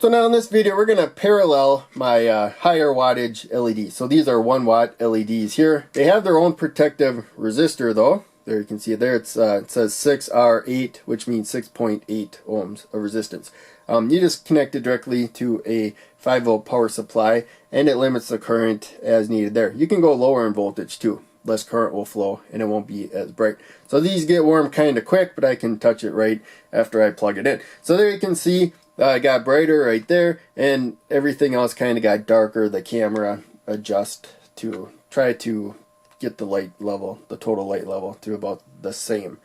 So now in this video we're going to parallel my higher wattage LEDs. So these are 1 watt LEDs here. They have their own protective resistor though. There you can see it there. It says 6R8, which means 6.8 ohms of resistance. You just connect it directly to a 5 volt power supply and it limits the current as needed there. You can go lower in voltage too. Less current will flow and it won't be as bright. So these get warm kind of quick, but I can touch it right after I plug it in. So there you can see it got brighter right there, and everything else kind of got darker. The camera adjust to try to get the light level, the total light level, to about the same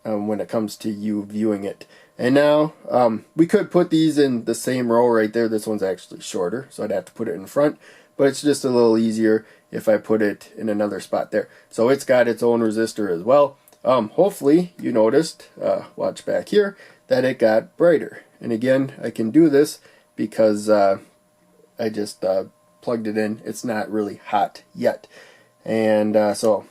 when it comes to you viewing it. And now we could put these in the same row right there. This one's actually shorter, so I'd have to put it in front, but it's just a little easier if I put it in another spot there. So it's got its own resistor as well. Hopefully you noticed, watch back here, that it got brighter. And again, I can do this because I just plugged it in. It's not really hot yet. And so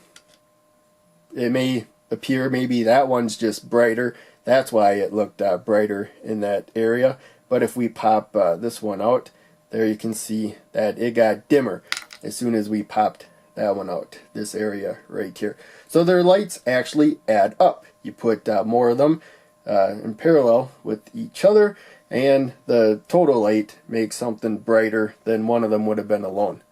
it may appear maybe that one's just brighter. That's why it looked brighter in that area. But if we pop this one out, there you can see that it got dimmer as soon as we popped that one out, this area right here. So their lights actually add up. You put more of them in parallel with each other, and the total light makes something brighter than one of them would have been alone.